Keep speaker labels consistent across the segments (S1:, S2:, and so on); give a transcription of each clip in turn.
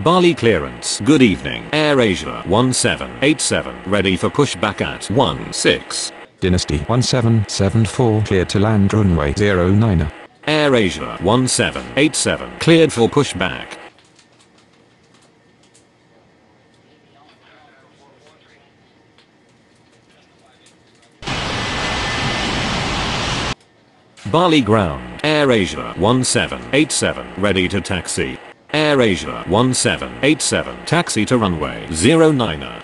S1: Bali clearance. Good evening. AirAsia 1787 ready for pushback at 16.
S2: Dynasty 1774 cleared to land runway 09.
S1: AirAsia 1787 cleared for pushback. Bali ground. AirAsia 1787 ready to taxi. AirAsia 1787 taxi to runway 09.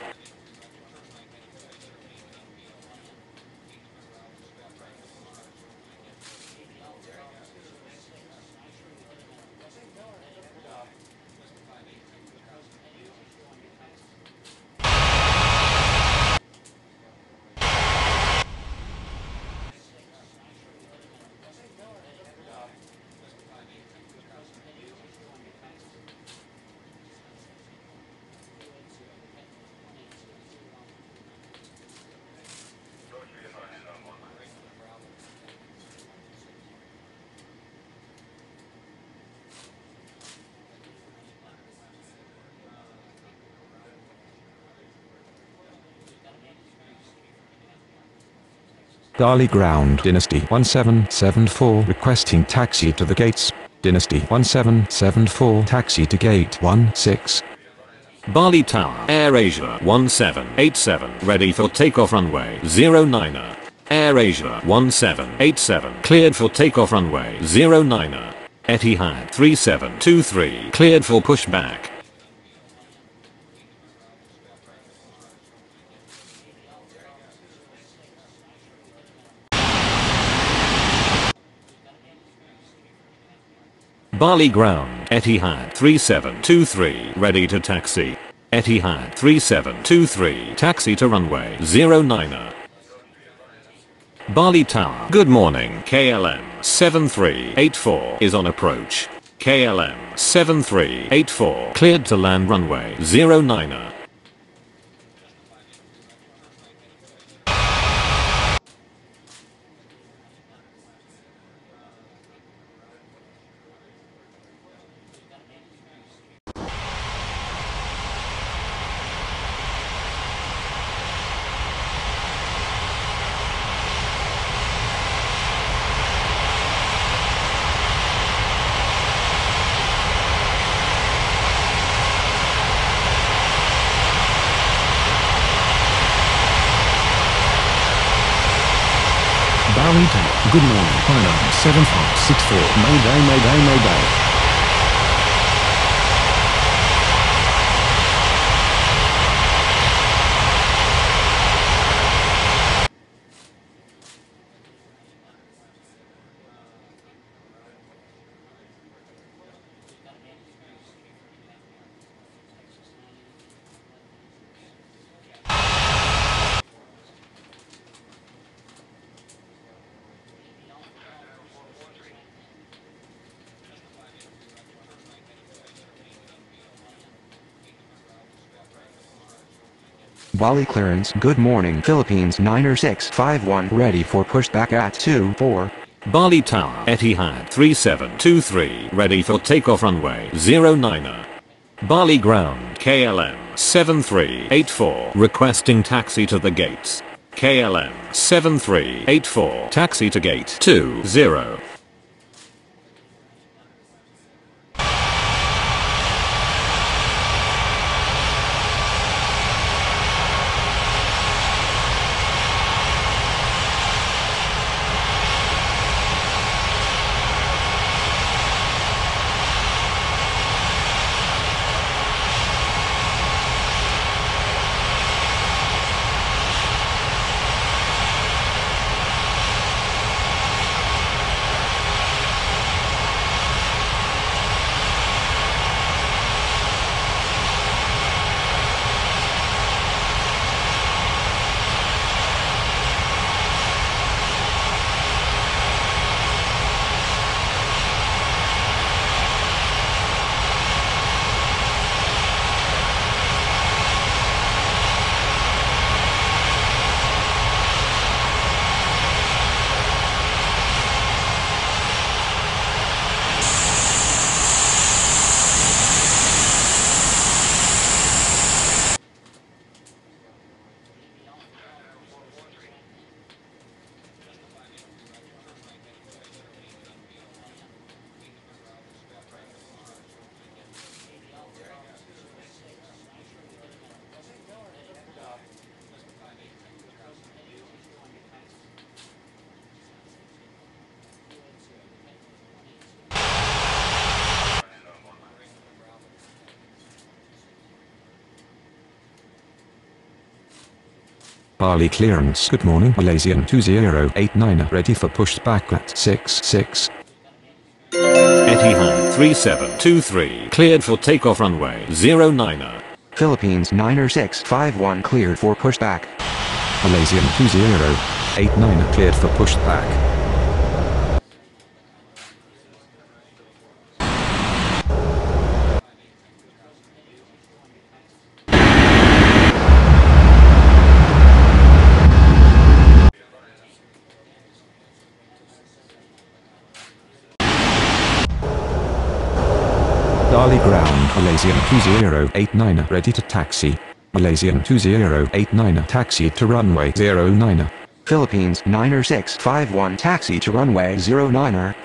S2: Bali ground. Dynasty 1774 requesting taxi to the gates. Dynasty 1774 taxi to gate 16.
S1: Bali Tower. AirAsia 1787 ready for takeoff runway 09. AirAsia 1787 cleared for takeoff runway 09. Etihad 3723 cleared for pushback. Bali ground. Etihad 3723 ready to taxi. Etihad 3723 taxi to runway 09. Bali Tower. Good morning. KLM 7384 is on approach. KLM 7384 cleared to land runway 09.
S2: Bali Tower. Good morning. Final 7564 Mayday.
S3: Bali clearance. Good morning. Philippines 90651 ready for pushback at 24.
S1: Bali Tower. Etihad 3723 ready for takeoff runway 09. Bali ground. KLM 7384 requesting taxi to the gates. KLM 7384 taxi to gate 20.
S2: Bali clearance. Good morning, Malaysian 2089 ready for pushback at 66.
S1: Etihad 3723 cleared for takeoff runway 09er.
S3: Philippines 90651 cleared for pushback.
S2: Malaysian 2089 cleared for pushback. Bali ground. Malaysian 2089 ready to taxi. Malaysian 2089 taxi to runway 09er.
S3: Philippines 90651 taxi to runway 09er.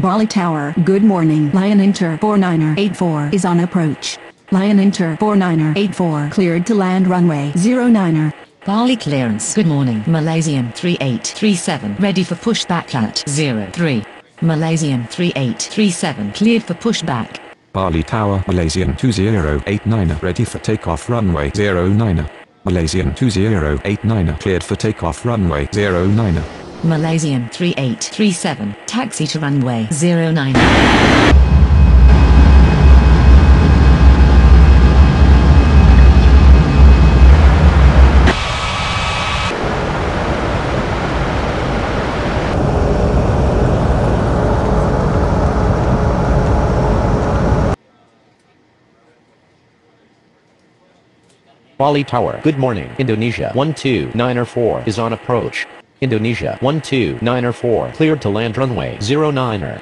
S4: Bali Tower, good morning. Lion Inter 49er84 is on approach. Lion Inter 49er84 cleared to land runway 09er.
S5: Bali clearance. Good morning. Malaysian 3837 ready for pushback at 03. Malaysian 3837 cleared for pushback.
S2: Bali Tower. Malaysian 2089 ready for takeoff runway 09er. Malaysian 2089 cleared for takeoff runway 09er.
S5: Malaysian 3837 taxi to runway 09.
S6: Bali Tower. Good morning. Indonesia 12904 is on approach. Indonesia 12904 cleared to land runway 09er.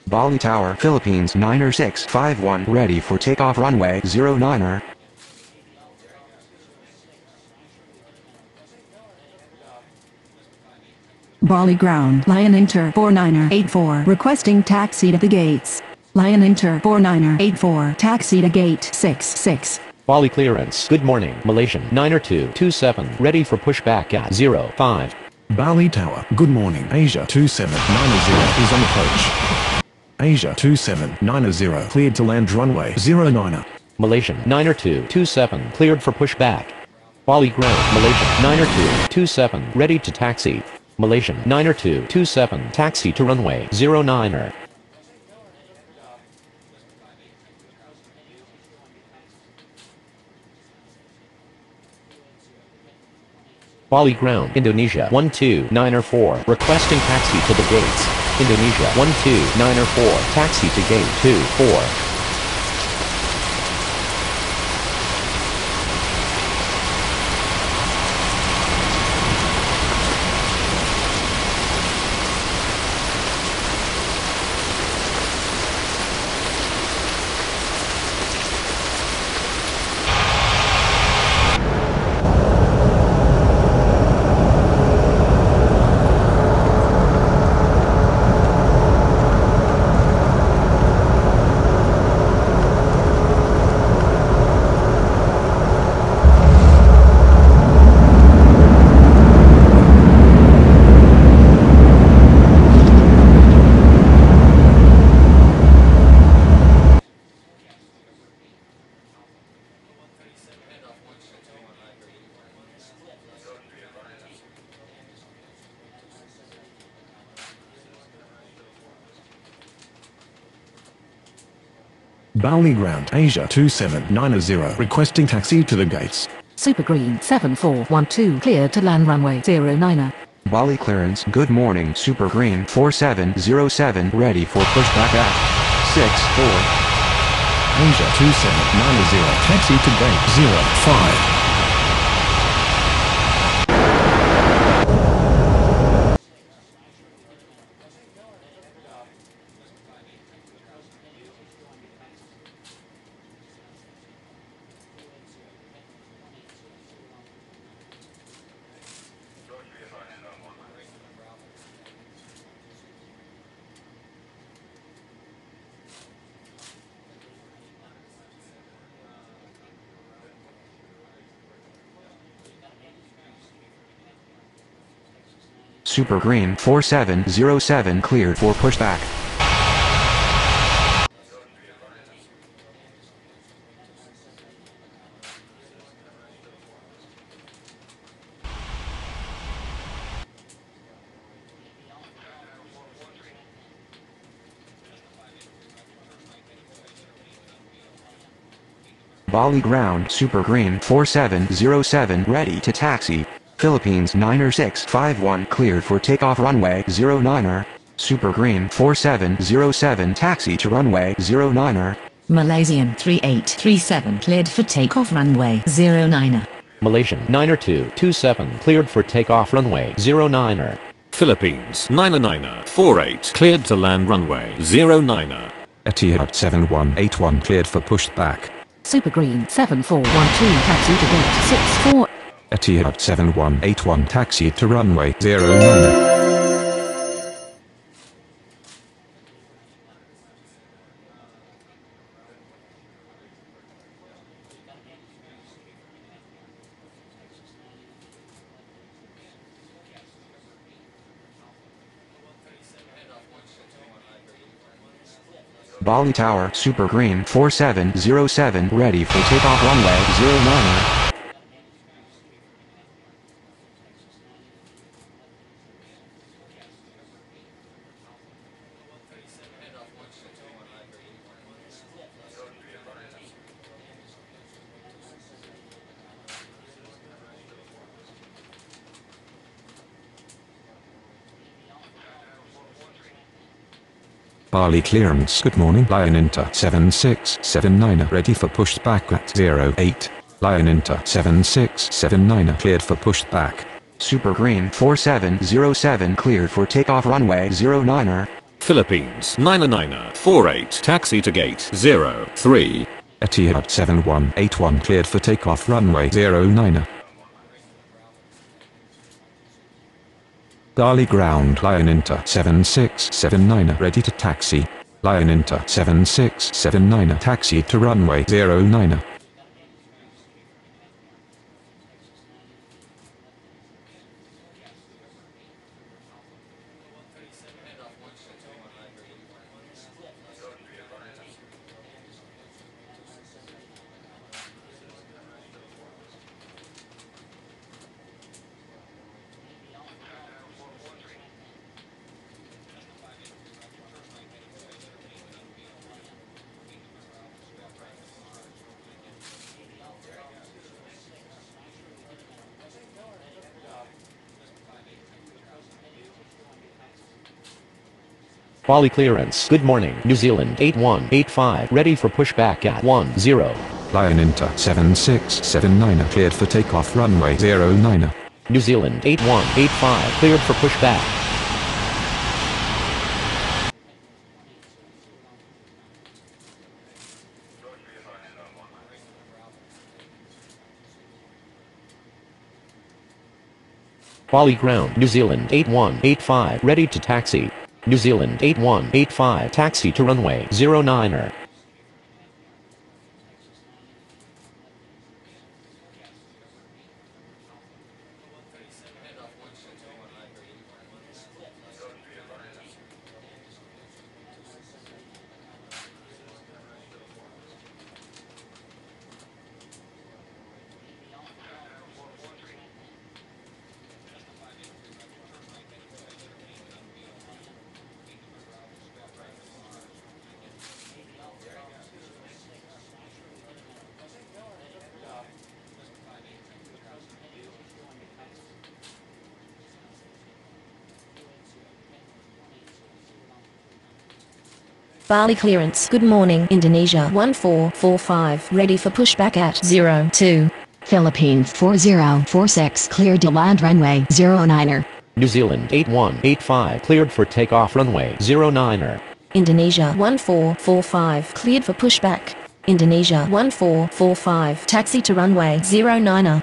S3: Bali Tower, Philippines 90651 ready for takeoff runway 09er.
S4: Bali ground. Lion Inter 49er84 requesting taxi to the gates. Lion Inter 49er84 taxi to gate 66.
S6: Bali clearance. Good morning. Malaysian 90227 ready for pushback at 05.
S7: Bali Tower. Good morning. Asia 2790 is on approach. Asia 2790 cleared to land runway 09er.
S6: Malaysian 90227 cleared for pushback. Bali ground. Malaysian 90227 ready to taxi. Malaysian 90227 taxi to runway 09er. Bali ground. Indonesia 12904 requesting taxi to the gates. Indonesia 12904 taxi to gate 24.
S7: Bali ground. Asia 2790 requesting taxi to the gates.
S8: Super Green 7412 cleared to land runway 09er.
S3: Bali clearance. Good morning. Super Green 4707 ready for pushback at 64.
S7: Asia 2790 taxi to gate 05.
S3: Super Green 4707 cleared for pushback. Bali Ground Super Green 4707 ready to taxi. Philippines 90651 cleared for takeoff runway 09er. Super Green 4707 taxi to runway 09er.
S5: Malaysian 3837 cleared for takeoff runway 09er.
S6: Malaysian 9er227 cleared for takeoff runway 09er.
S1: Philippines 9er48 cleared to land runway 09er.
S2: Etihad 7181 cleared for pushback.
S8: Super Green 7412 taxi to gate 64.
S2: Etihad 7181 taxi to runway 09er.
S3: Bali Tower Super Green 4707 ready for takeoff runway 09er.
S2: Bali clearance. Good morning. Lion Inter 7679 ready for pushback at 08. Lion Inter 7679 cleared for pushback.
S3: Super Green 4707 cleared for takeoff runway 09er.
S1: Philippines 9er48 taxi to gate 03.
S2: Etihad 7181 cleared for takeoff runway 09er. Bali Ground Lion Inter 7679 ready to taxi. Lion Inter 7679 taxi to runway 09er.
S6: Bali clearance. Good morning. New Zealand 8185 ready for pushback at 10.
S2: Lion Inter 7679 cleared for takeoff runway 09er.
S6: New Zealand 8185 cleared for pushback. Bali ground. New Zealand 8185 ready to taxi. New Zealand 8185 taxi to runway 09er.
S9: Bali clearance. Good morning. Indonesia 1445 ready for pushback at 02.
S4: Philippines 4046 cleared to land runway 09er.
S6: New Zealand 8185 cleared for takeoff runway 09er.
S9: Indonesia 1445 cleared for pushback. Indonesia 1445 taxi to runway 09er.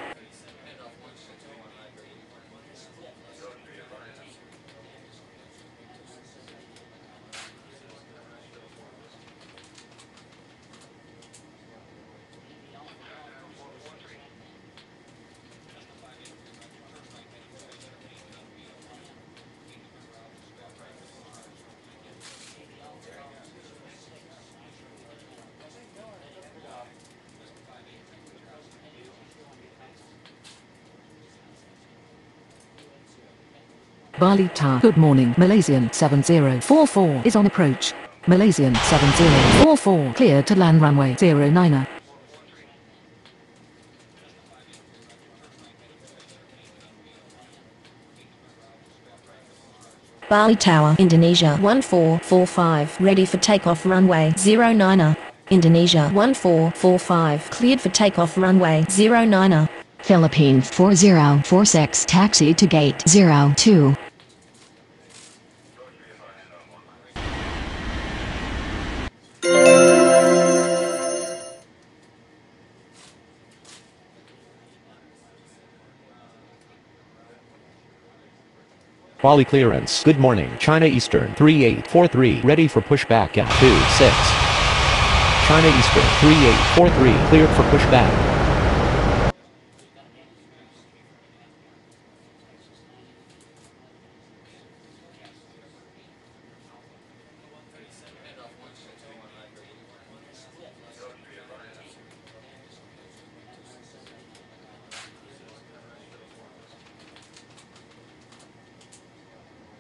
S8: Bali Tower. Good morning. Malaysian 7044 is on approach. Malaysian 7044 cleared to land runway 09er.
S9: Bali Tower, Indonesia 1445, ready for takeoff runway 09er. Indonesia 1445, cleared for takeoff runway 09er.
S4: Philippines 4046, taxi to gate 02.
S6: Bali clearance. Good morning. China Eastern 3843, ready for pushback at 26. China Eastern 3843, cleared for pushback.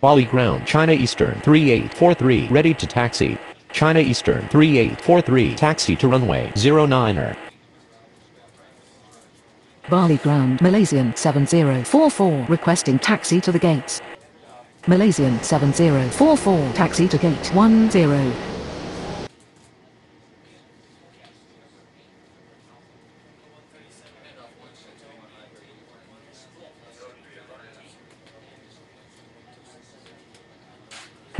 S6: Bali ground. China Eastern 3843, ready to taxi. China Eastern 3843, taxi to runway 09er.
S8: Bali ground. Malaysian 7044 requesting taxi to the gates. Malaysian 7044 taxi to gate 10.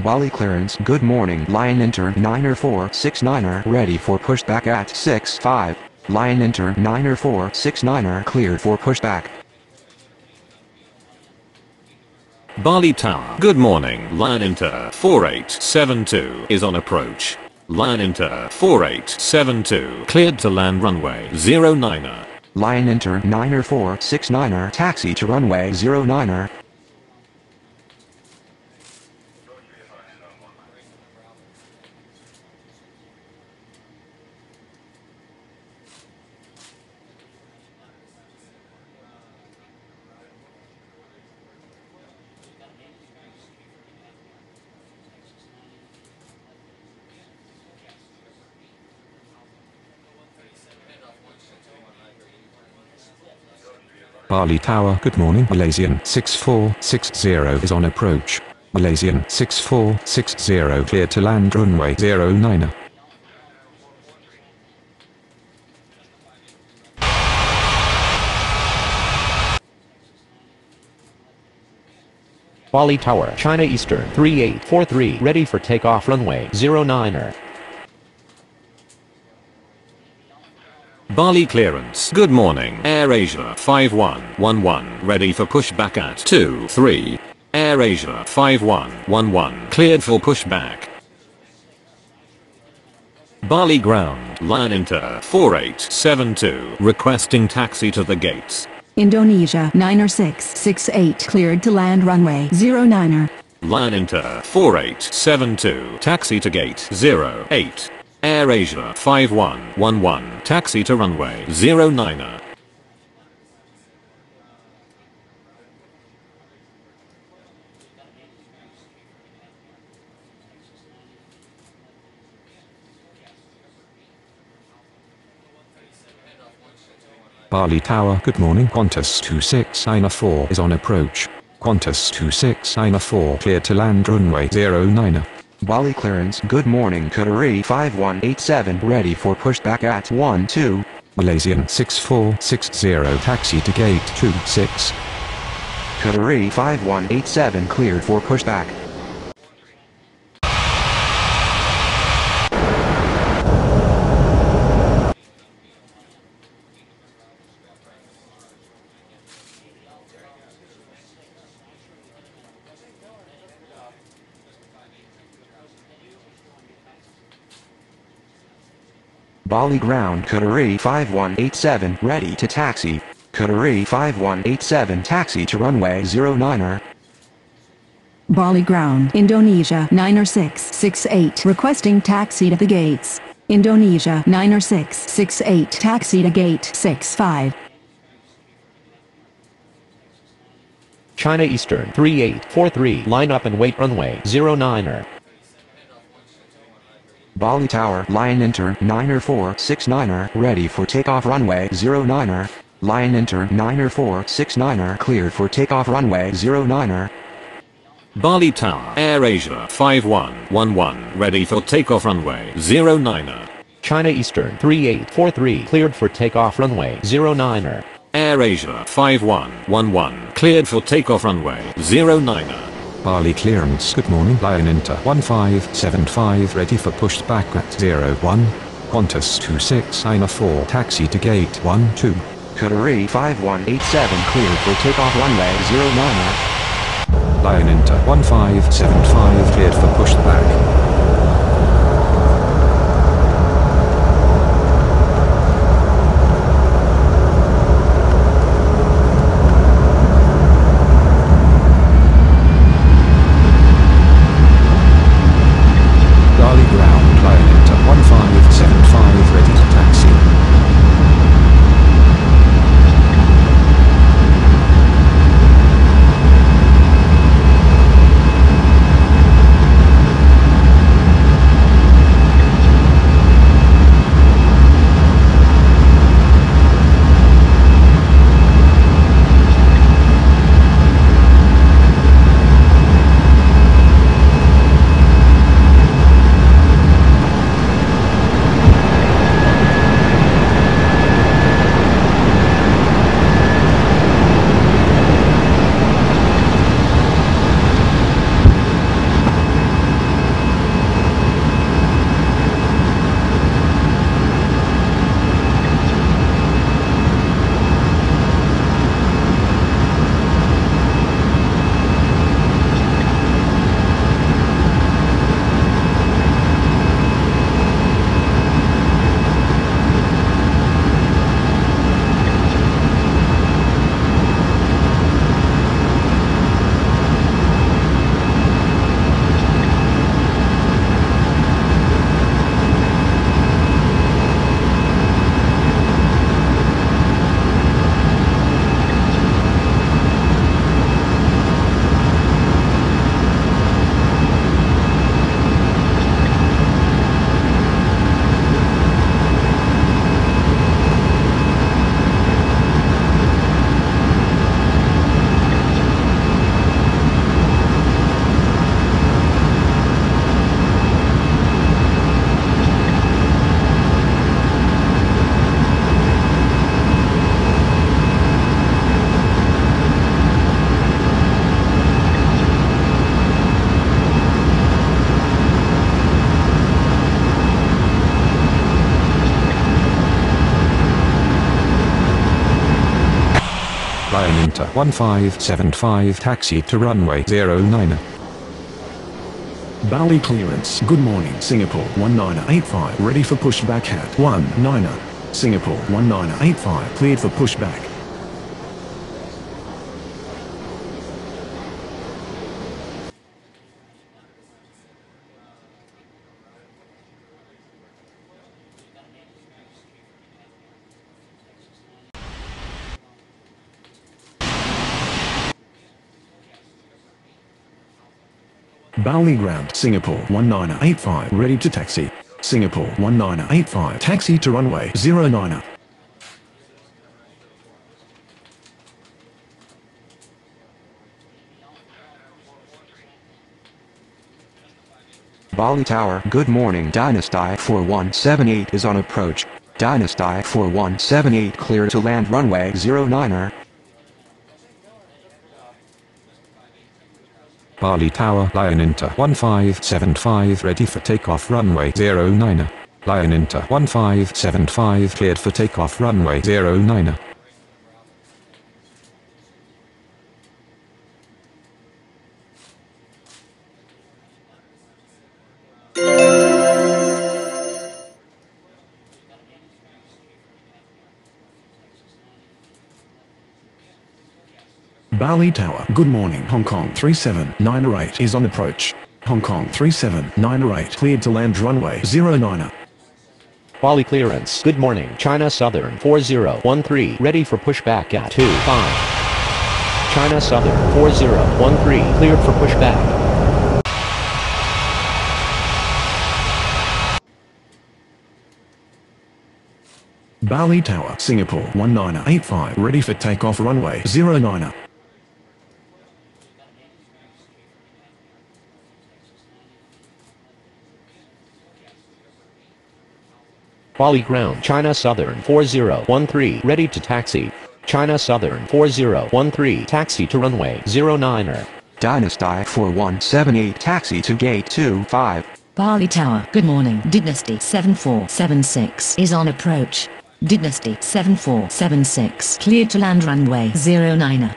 S3: Bali clearance. Good morning. Lion Enter 9er 469er, ready for pushback at 65. Lion Enter 9er 469er, cleared for pushback.
S1: Bali Tower. Good morning. Lion Inter 4872 is on approach. Lion Inter 4872 cleared to land runway 09er.
S3: Lion Enter 9er 469er, taxi to runway 09er.
S2: Bali Tower. Good morning. Malaysian 6460 is on approach. Malaysian 6460 cleared to land runway 09er.
S6: Bali Tower. China Eastern 3843, ready for takeoff runway 09er.
S1: Bali clearance. Good morning. Air Asia 5111 ready for pushback at 23. Air Asia 5111 cleared for pushback. Bali ground. Lion Inter 4872 requesting taxi to the gates.
S4: Indonesia 90668 cleared to land runway 09er.
S1: Lion Inter 4872 taxi to gate 08. Air Asia 5111 taxi to runway 09er.
S2: Bali Tower. Good morning. Qantas 2694 is on approach. Qantas 2694 cleared to land runway 09er.
S3: Bali clearance. Good morning. Canaria 5187, ready for pushback at 12.
S2: Malaysian 6460 taxi to gate 26.
S3: Canaria 5187, cleared for pushback. Bali ground. Canaria 5187, ready to taxi. Canaria 5187, taxi to runway 09er.
S4: Bali ground. Indonesia 90668 requesting taxi to the gates. Indonesia 90668 taxi to gate 65.
S6: China Eastern 3843 line up and wait runway 09er.
S3: Bali Tower, Lion Enter, 9er 469er, ready for takeoff runway 09er. Lion Enter, 9er 469er, cleared for takeoff runway 09er.
S1: Bali Tower, AirAsia 5111, ready for takeoff runway 09er.
S6: China Eastern 3843 cleared for takeoff runway 09er.
S1: AirAsia 5111, cleared for takeoff runway 09er.
S2: Bali clearance, good morning. Lion Inter 1575, ready for pushback at 01. Qantas 2694, taxi to gate 12.
S3: Canaria 5187, cleared for takeoff runway 09er.
S2: Lion Inter 1575, cleared for pushback. Lion Inter 1575, taxi to runway 09.
S7: Bali clearance, good morning. Singapore 1985, ready for pushback at 19er. Singapore 1985, cleared for pushback. Bali ground, Singapore 1985, ready to taxi. Singapore 1985, taxi to runway 09er.
S3: Bali Tower, good morning. Dynasty 4178 is on approach. Dynasty 4178 clear to land runway 09er.
S2: Bali Tower, Lion Inter 1575, ready for takeoff runway 09er. Lion Inter 1575, cleared for takeoff runway 09er.
S7: Bali Tower, good morning. Hong Kong 3798 is on approach. Hong Kong 3798, cleared to land runway 09er.
S6: Bali clearance, good morning. China Southern 4013, ready for pushback at 25. China Southern 4013 cleared for pushback.
S7: Bali Tower, Singapore 1985 ready for takeoff runway 09er.
S6: Bali Ground China Southern 4013 ready to taxi. China Southern 4013 taxi to runway 09er.
S3: Dynasty 4178 taxi to gate 25.
S5: Bali Tower, good morning. Dynasty 7476 is on approach. Dynasty 7476 cleared to land runway 09er.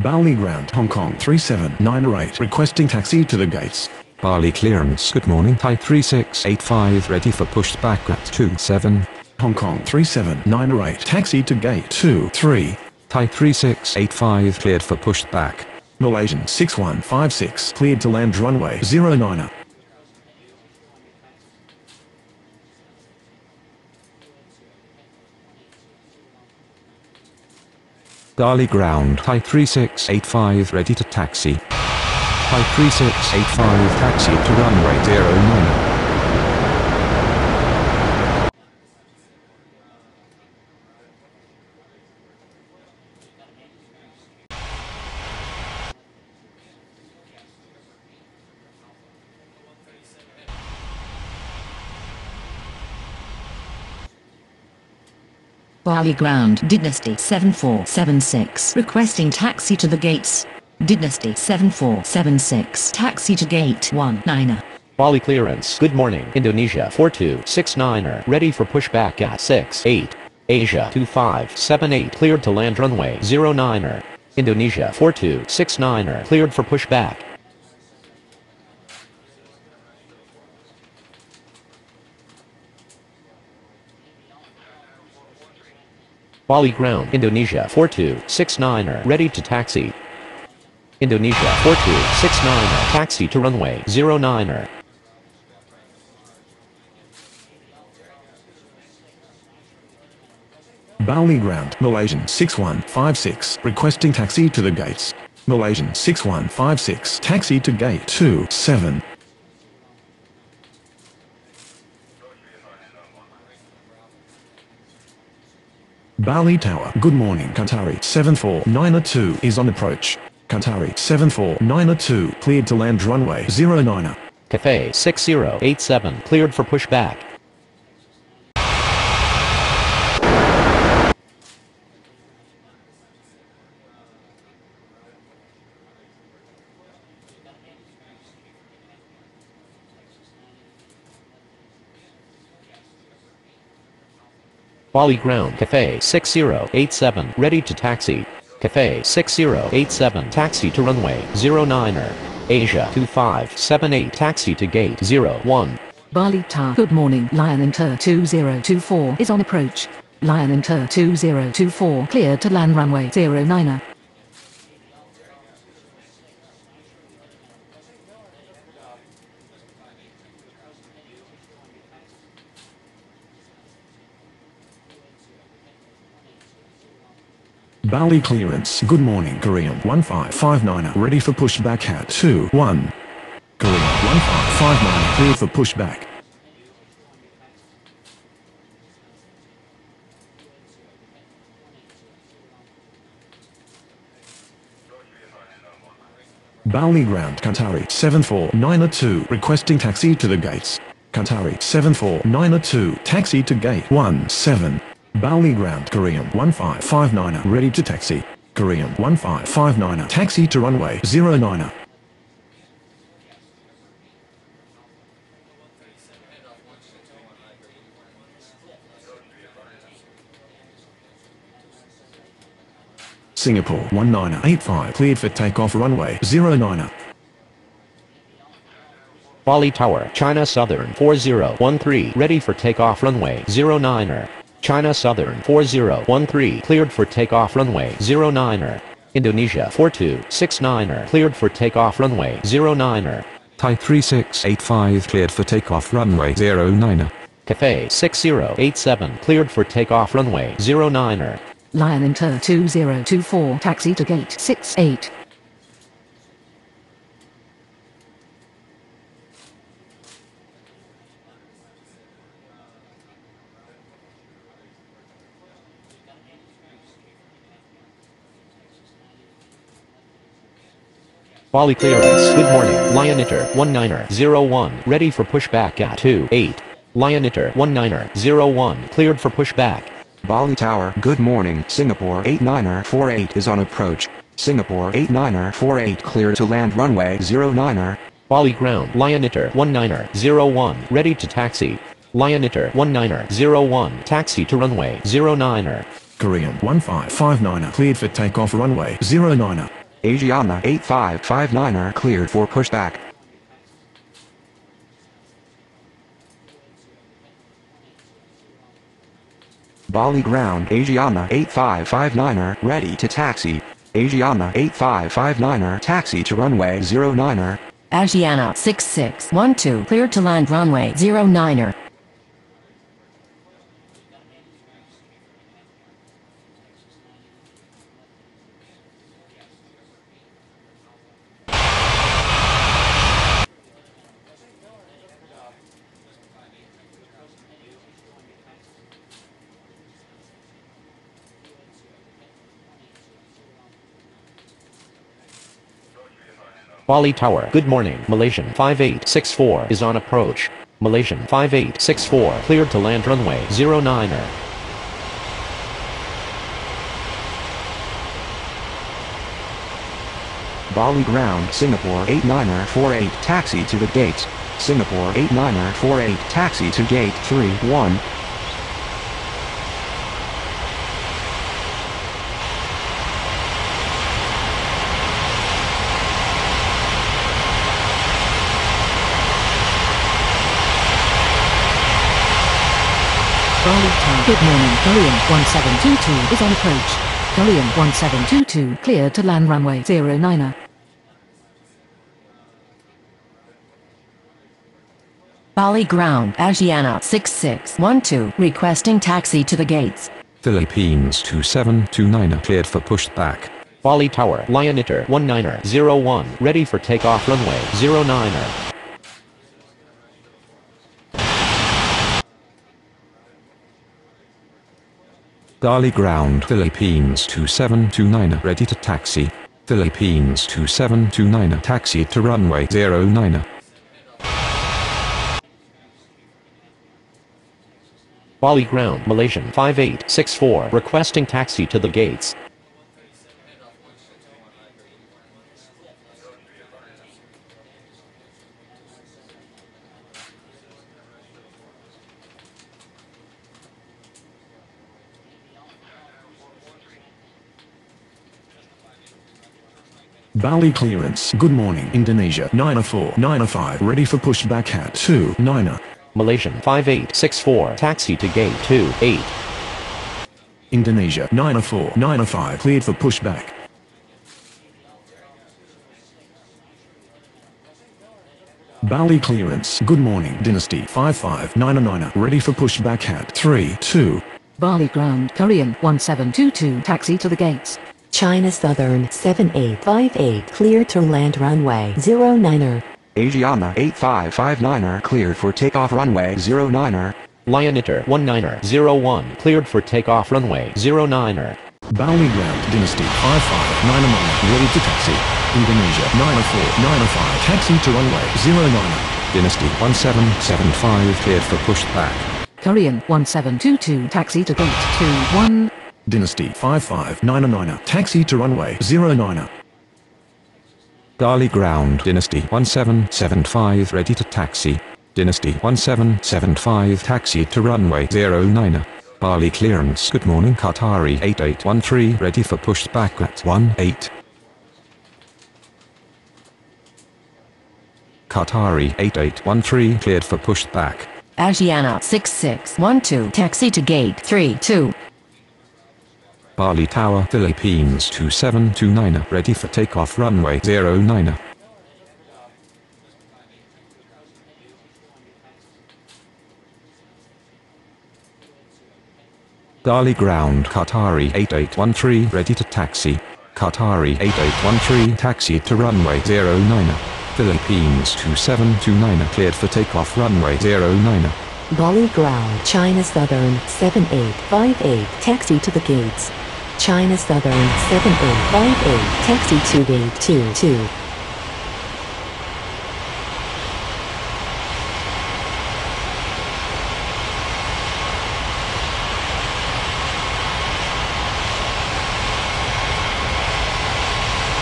S7: Bali Ground, Hong Kong 3798 requesting taxi to the gates.
S2: Bali clearance, good morning. Thai 3685 ready for pushback at 27.
S7: Hong Kong 3798 taxi to gate 23.
S2: Thai 3685 cleared for pushback.
S7: Malaysian 6156 cleared to land runway 09er.
S2: Bali Ground, Thai 3685 ready to taxi. Thai 3685 taxi to runway 09er.
S5: Bali Ground Dynasty 7476 requesting taxi to the gates. Dynasty 7476 taxi to gate 19er.
S6: Bali clearance, good morning. Indonesia 4269er ready for pushback at 68. Asia 2578 cleared to land runway 09er. Indonesia 4269er cleared for pushback. Bali Ground Indonesia 4269er ready to taxi. Indonesia 4269er taxi to runway 09er.
S7: Bali Ground, Malaysian 6156 requesting taxi to the gates. Malaysian 6156 taxi to gate 27. Bali Tower, good morning. Canaria 74902 is on approach. Canaria 74902 cleared to land runway 09er.
S6: Cathay 6087 cleared for pushback. Bali Ground Cathay 6087 ready to taxi. Cathay 6087 taxi to runway 09er. Asia 2578 taxi to gate 01.
S8: Bali Tower, good morning. Lion Inter 2024 is on approach. Lion Inter 2024 cleared to land runway 09er.
S7: Bali clearance, good morning. Korean 1559er ready for pushback at 21. Korean 1559 cleared for pushback. Bali Ground Canaria 74902 requesting taxi to the gates. Canaria 74902 taxi to gate 17. Bali Ground Korean 1559er ready to taxi. Korean 1559er taxi to runway 09er. Singapore 1985 cleared for takeoff runway 09er.
S6: Bali Tower, China Southern 4013, ready for takeoff runway 09er. China Southern 4013, cleared for takeoff runway 09er. Indonesia 4269er, cleared for takeoff runway 09er.
S2: Thai 3685 cleared for takeoff runway 09er.
S6: Cathay 6087, cleared for takeoff runway 09er.
S8: Lion Inter 2024 taxi to gate 68.
S6: Bali clearance, good morning, Lion Inter 19er01, ready for pushback at 28. Lion Inter 19er01, cleared for pushback.
S3: Bali Tower, good morning, Singapore 89er48 is on approach. Singapore 89er48 cleared to land runway 09er.
S6: Bali ground, Lion Inter 19er01, ready to taxi. Lion Inter 19er01, taxi to runway 09er.
S7: Korean 1559er cleared for takeoff runway 09er.
S3: Asiana 8559er cleared for pushback. Bali ground, Asiana 8559er ready to taxi. Asiana 8559er taxi to runway 09er.
S10: Asiana 6612 cleared to land runway 09er.
S6: Bali Tower, good morning, Malaysian 5864 is on approach. Malaysian 5864, cleared to land runway 09er.
S3: Bali ground, Singapore 89er48 taxi to the gates. Singapore 89er48 taxi to gate 31.
S8: Bali Tower, good morning, Korean 1722 is on approach. Korean 1722 cleared to land runway 09er.
S10: Bali ground, Asiana 6612 requesting taxi to the gates.
S2: Philippines 2729er cleared for pushback.
S6: Bali Tower, Lion Inter 19er01, ready for takeoff runway 09er.
S2: Bali ground, Philippines 2729er ready to taxi. Philippines 2729er taxi to runway 09er.
S6: Bali ground, Malaysian 5864 requesting taxi to the gates.
S7: Bali clearance, good morning, Indonesia 90495 ready for pushback at 29er.
S6: Malaysian 5864 taxi to gate 28.
S7: Indonesia 90495 cleared for pushback. Bali clearance, good morning, Dynasty 5599 ready for pushback at 32.
S8: Bali ground, Korean 1722 taxi to the gates.
S11: China Southern 7858 cleared to land runway 09er.
S3: Asiana 8559er cleared for takeoff runway 09er.
S6: Lion Inter 19er01 cleared for takeoff runway 09er.
S7: Bali ground, Dynasty 5599 ready to taxi. Indonesia 90495 taxi to runway 09er.
S2: Dynasty 1775 cleared for pushback.
S8: Korean 1722 taxi to gate 21.
S7: Dynasty 5599 taxi to runway 09er.
S2: Bali ground, Dynasty 1775 ready to taxi. Dynasty 1775 taxi to runway 09er. Bali clearance. Good morning Qatari 8813 ready for pushback at 18. Qatari 8813 cleared for pushback.
S10: Asiana 6612 taxi to gate 32.
S2: Bali Tower Philippines 2729 ready for takeoff runway 09. Bali ground Qatari 8813 ready to taxi. Qatari 8813 taxi to runway 09. Philippines 2729 cleared for takeoff runway 09.
S11: Bali ground China Southern 7858 taxi to the gates. China Southern 7858 taxi to gate 22.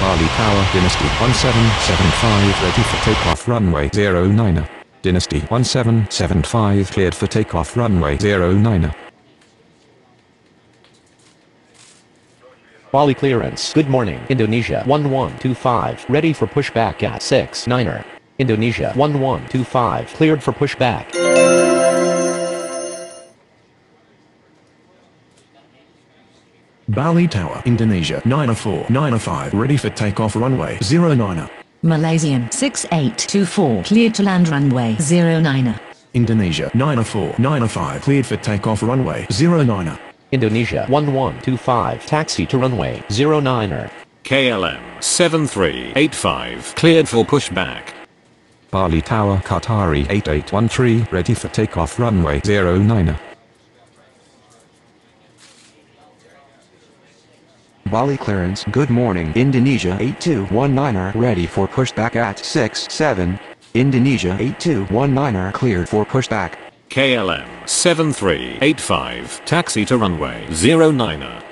S2: Bali Tower Dynasty 1775 ready for takeoff runway 09. Dynasty 1775 cleared for takeoff runway 09.
S6: Bali clearance. Good morning. Indonesia 1125 ready for pushback at 69er. Indonesia 1125 cleared for pushback.
S7: Bali Tower, Indonesia 94905 ready for takeoff runway 09.
S5: Malaysian 6824 cleared to land runway 09.
S7: Indonesia 94905 cleared for takeoff runway 09.
S6: Indonesia 1125 taxi to runway 09er.
S1: KLM 7385 cleared for pushback.
S2: Bali Tower Qatari 8813 ready for takeoff runway 09.
S3: Bali clearance. Good morning. Indonesia 8219er ready for pushback at 67. Indonesia 8219er cleared for pushback.
S1: KLM 7385 taxi to runway 09.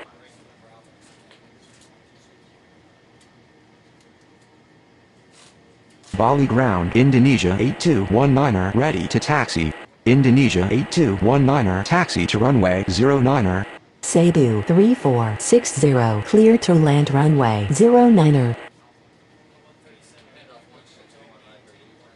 S3: Bali ground. Indonesia 8219er ready to taxi. Indonesia 8219er taxi to runway 09er.
S11: Cebu 3460 clear to land runway 09er.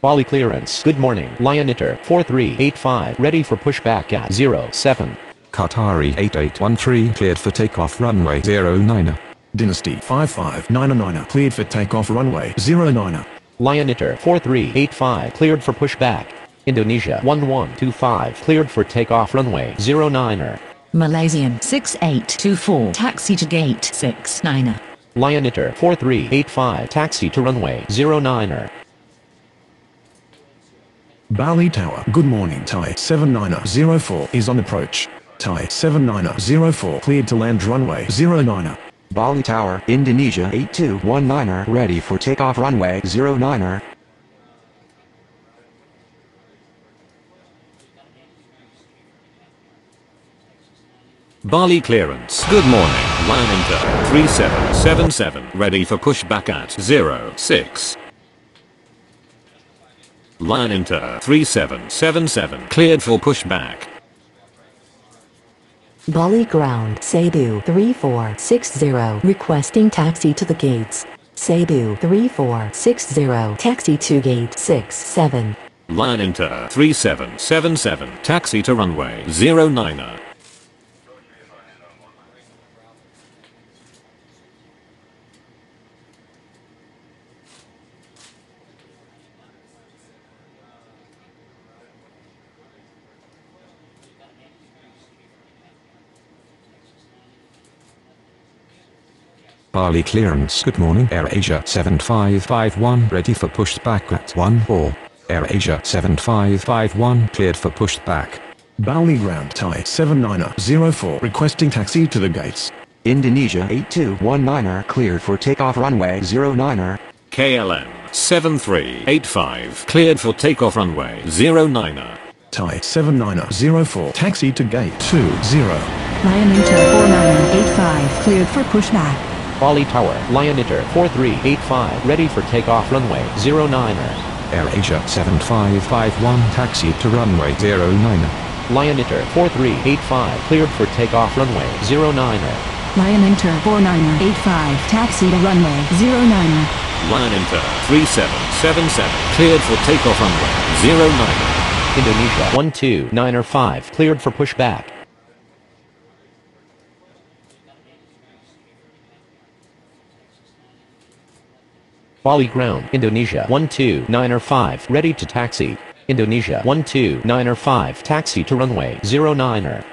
S6: Bali clearance. Good morning. Lion Inter 4385 ready for pushback at 07.
S2: Qatari 8813 cleared for takeoff runway 09.
S7: Dynasty 5599 cleared for takeoff runway 09.
S6: Lion Inter 4385 cleared for pushback. Indonesia 1125 cleared for takeoff runway 09er.
S5: Malaysian 6824 taxi to gate 69.
S6: Lion Inter 4385 taxi to runway 09er.
S7: Bali Tower. Good morning. Thai 7904 is on approach. Thai 7904 cleared to land runway 09.
S3: Bali Tower. Indonesia 8219er ready for takeoff runway 09er.
S1: Bali clearance. Good morning. Lion Inter 3777 ready for pushback at 06. Lion Inter 3777 cleared for pushback.
S11: Bali ground Cebu 3460 requesting taxi to the gates. Cebu 3460 taxi to gate 67.
S1: Lion Inter 3777 taxi to runway 09.
S2: Bali clearance. Good morning. AirAsia 7551 ready for pushback at 14. AirAsia 7551 cleared for pushback.
S7: Bali ground. Thai 7904 requesting taxi to the gates.
S3: Indonesia 8219er cleared for takeoff runway 09er.
S1: KLM 7385 cleared for takeoff runway 09.
S7: Thai 7904 taxi to gate 20.
S4: Lion Inter 4985 cleared for pushback.
S6: Bali Tower. Lion Inter 4385 ready for takeoff runway 09er.
S2: AirAsia 7551 taxi to runway 09.
S6: Lion Inter 4385 cleared for takeoff runway 09er.
S4: Lion Inter 4985 taxi to runway 09er.
S1: Lion Inter 3777 cleared for takeoff runway 09er.
S6: Indonesia 129er5 cleared for pushback. Bali ground, Indonesia 129er5 ready to taxi. Indonesia 129er5 taxi to runway 09er.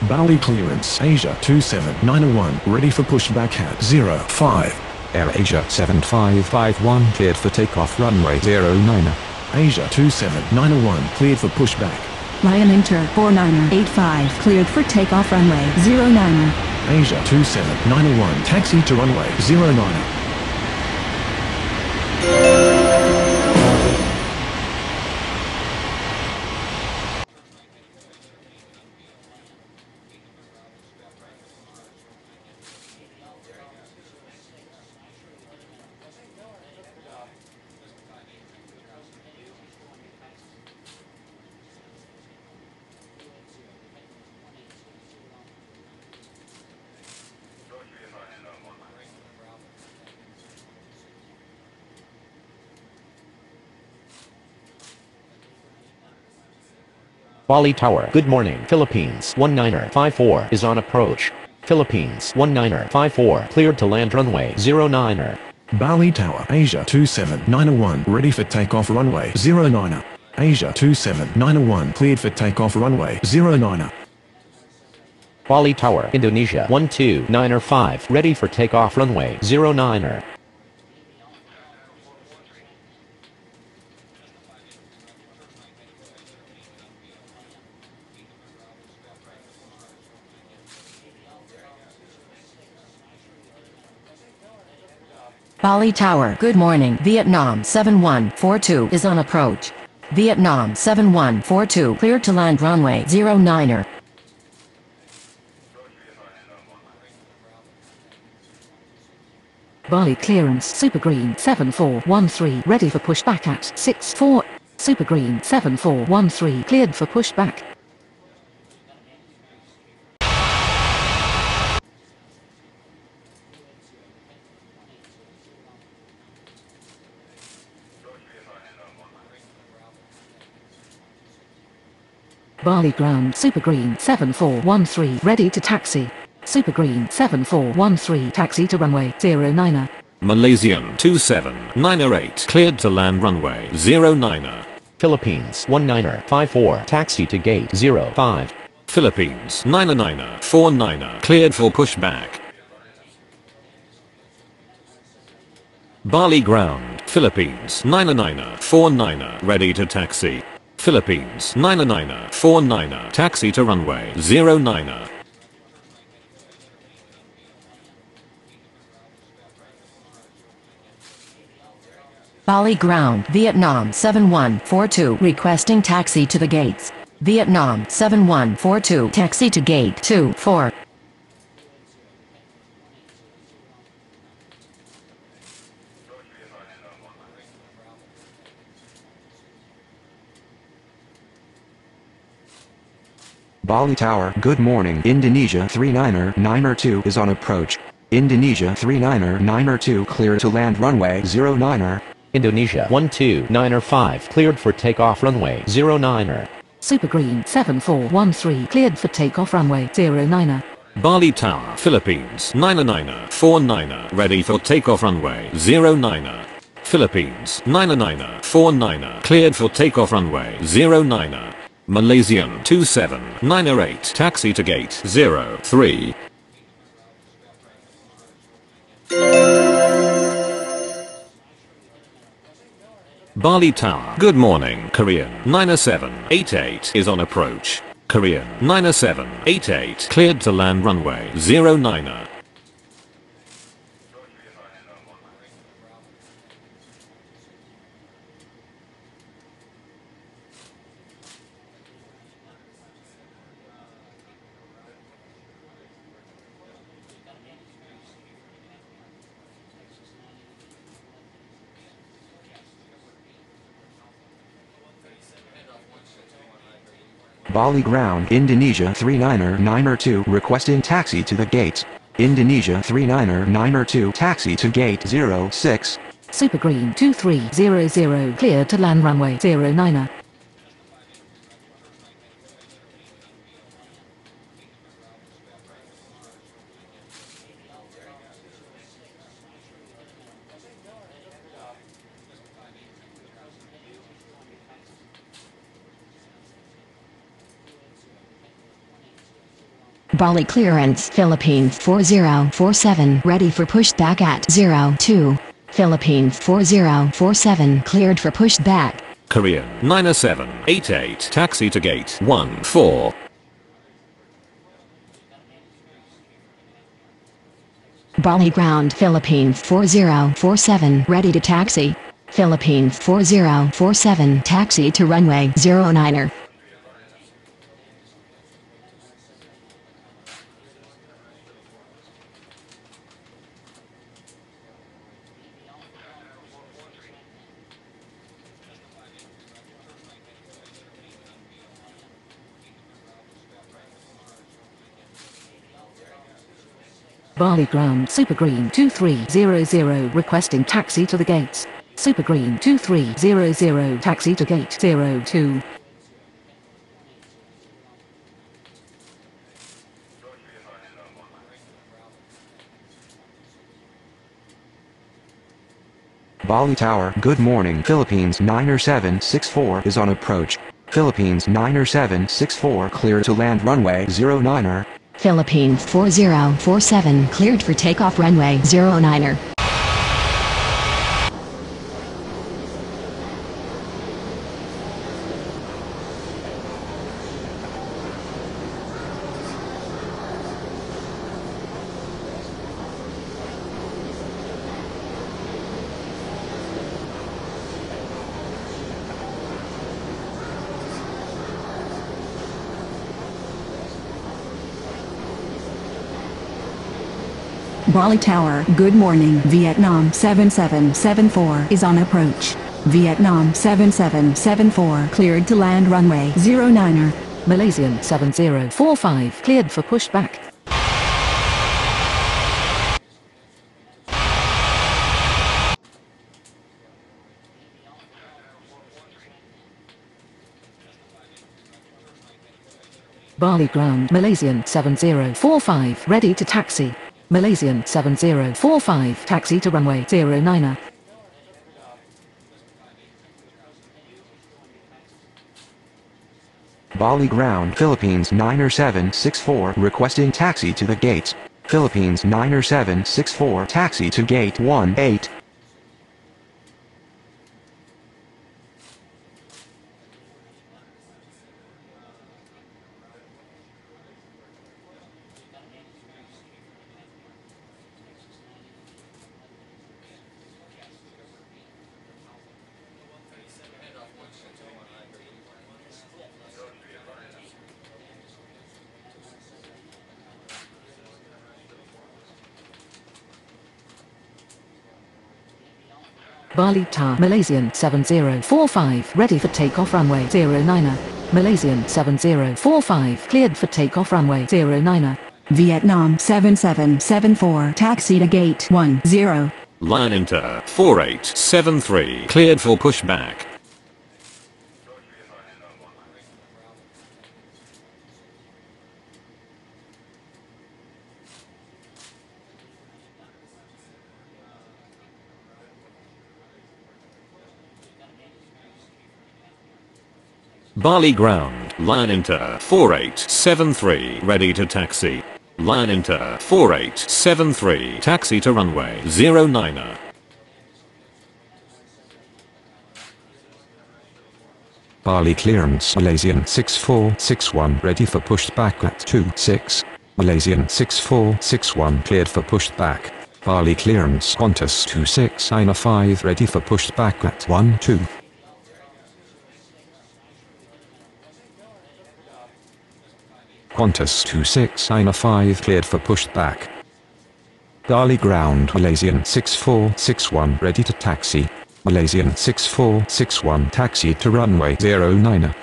S7: Bali clearance, Asia 27901, ready for pushback at 05.
S2: Air Asia 7551 cleared for takeoff runway 09er.
S7: Asia 27901 cleared for pushback.
S4: Lion Inter 4985 cleared for takeoff runway 09er.
S7: Asia 27901 taxi to runway 09er.
S6: Bali Tower, good morning. Philippines 19er54 is on approach. Philippines 19er54 cleared to land runway 09er.
S7: Bali Tower, Asia 27901 ready for takeoff runway 09er. Asia 27901 cleared for takeoff runway 09er.
S6: Bali Tower, Indonesia 129er5 ready for takeoff runway 09er.
S10: Bali Tower, good morning. Vietnam 7142 is on approach. Vietnam 7142 cleared to land runway 09er.
S8: Bali clearance Super Green 7413 ready for pushback at 64. Super Green 7413 cleared for pushback. Bali ground Super Green 7413 ready to taxi. Super Green 7413 taxi to runway 09er.
S1: Malaysian 27908 cleared to land runway 09er.
S6: Philippines 19er54 taxi to gate 05.
S1: Philippines 99er49er cleared for pushback. Bali ground, Philippines 99er49er ready to taxi. Philippines 99er49er taxi to runway 09er.
S10: Bali ground, Vietnam 7142 requesting taxi to the gates. Vietnam 7142 taxi to gate 24.
S3: Bali Tower, good morning. Indonesia 39er2 is on approach. Indonesia 39er2 clear to land runway 09er.
S6: Indonesia 129er5 cleared for takeoff runway 09er.
S8: Super Green 7413 cleared for takeoff runway 09er.
S1: Bali Tower, Philippines 99er49er ready for takeoff runway 09er. Philippines 99er49er cleared for takeoff runway 09er. Malaysian 27908 taxi to gate 03. Bali Tower, good morning. Korean 9788 is on approach. Korean 9788 cleared to land runway 09er.
S3: Bali ground Indonesia 399er 2 requesting taxi to the gates. Indonesia 399er 2 taxi to gate 06.
S8: Super Green 2300 cleared to land runway 09er.
S10: Bali clearance Philippines 4047 ready for pushback at 02. Philippines 4047 cleared for pushback.
S1: Korean 9788 taxi to gate 14.
S10: Bali ground Philippines 4047 ready to taxi. Philippines 4047 taxi to runway 09er.
S8: Bali ground Super Green 2300 requesting taxi to the gates. Super Green 2300 taxi to gate 02.
S3: Bali Tower, good morning. Philippines 9er764 is on approach. Philippines 9er764 clear to land runway 09er.
S10: Philippines 4047 cleared for takeoff runway 09er.
S4: Bali Tower, good morning. Vietnam 7774 is on approach. Vietnam 7774 cleared to land runway 09er.
S8: Malaysian 7045 cleared for pushback. Bali ground Malaysian 7045 ready to taxi. Malaysian 7045 taxi to runway 09er.
S3: Bali ground Philippines 9er764 requesting taxi to the gates. Philippines 9er764 taxi to gate 18.
S8: Bali Tower Malaysian 7045 ready for takeoff runway 09er. Malaysian 7045 cleared for takeoff runway 09er.
S4: Vietnam 7774 taxi to gate 10.
S1: Line Inter 4873 cleared for pushback. Bali ground, Line Inter 4873 ready to taxi. Line Inter 4873 taxi to runway 09er.
S2: Bali clearance Malaysian 6461 ready for pushback at 26. Malaysian 6461 cleared for pushback. Bali clearance Qantas 2695 ready for pushback at 12. Qantas 2695 cleared for pushback. Bali ground Malaysian 6461 ready to taxi. Malaysian 6461 taxi to runway 09er.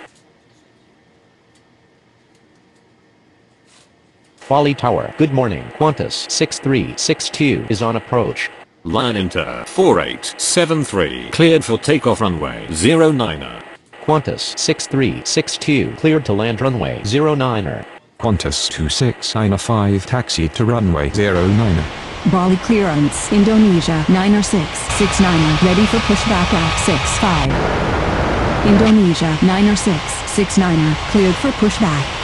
S6: Bali Tower, good morning. Qantas 6362 is on approach.
S1: Lion Inter 4873 cleared for takeoff runway 09er.
S6: Qantas 6362 cleared to land runway 09er.
S2: Qantas 2695 taxi to runway 09er.
S4: Bali clearance, Indonesia 90669 ready for pushback at 65. Indonesia 90669 cleared for pushback.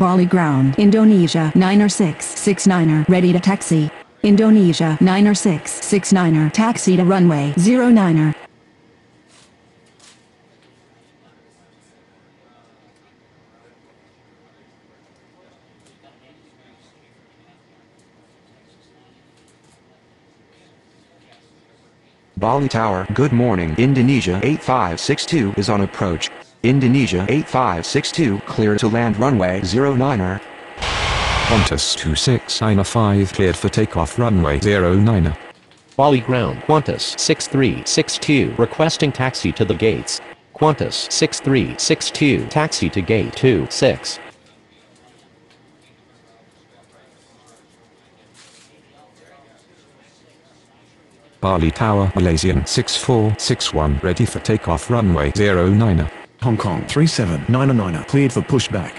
S4: Bali ground, Indonesia 90669 ready to taxi. Indonesia 90669 taxi to runway 09er.
S3: Bali Tower, good morning. Indonesia 8562 is on approach. Indonesia 8562 clear to land runway 09er.
S2: Qantas 2695 cleared for takeoff runway 09er.
S6: Bali ground, Qantas 6362 requesting taxi to the gates. Qantas 6362 taxi to gate 26.
S2: Bali Tower, Malaysian 6461 ready for takeoff runway 09er.
S7: Hong Kong 3799 cleared for pushback.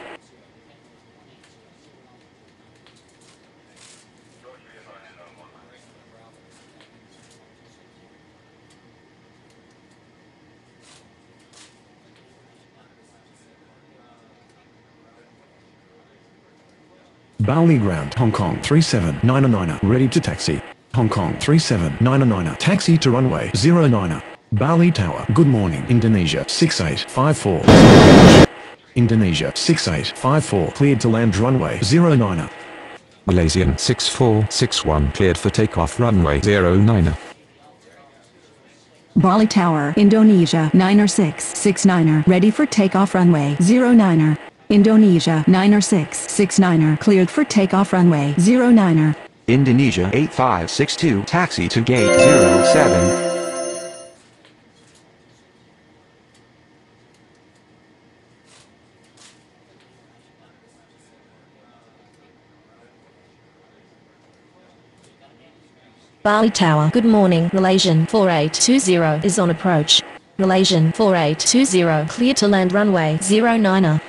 S7: Bali ground, Hong Kong 3799 ready to taxi. Hong Kong 3799 taxi to runway 09er. Bali Tower, good morning. Indonesia 6854. Indonesia 6854 cleared to land runway 09er.
S2: Malaysian 6461 cleared for takeoff runway 09er.
S4: Bali Tower, Indonesia 90669 ready for takeoff runway 09er. Indonesia 90669 cleared for takeoff runway 09er.
S3: Indonesia 8562 taxi to gate 07.
S9: Bali Tower, good morning. Malaysian 4820 is on approach. Malaysian 4820 clear to land runway 09er.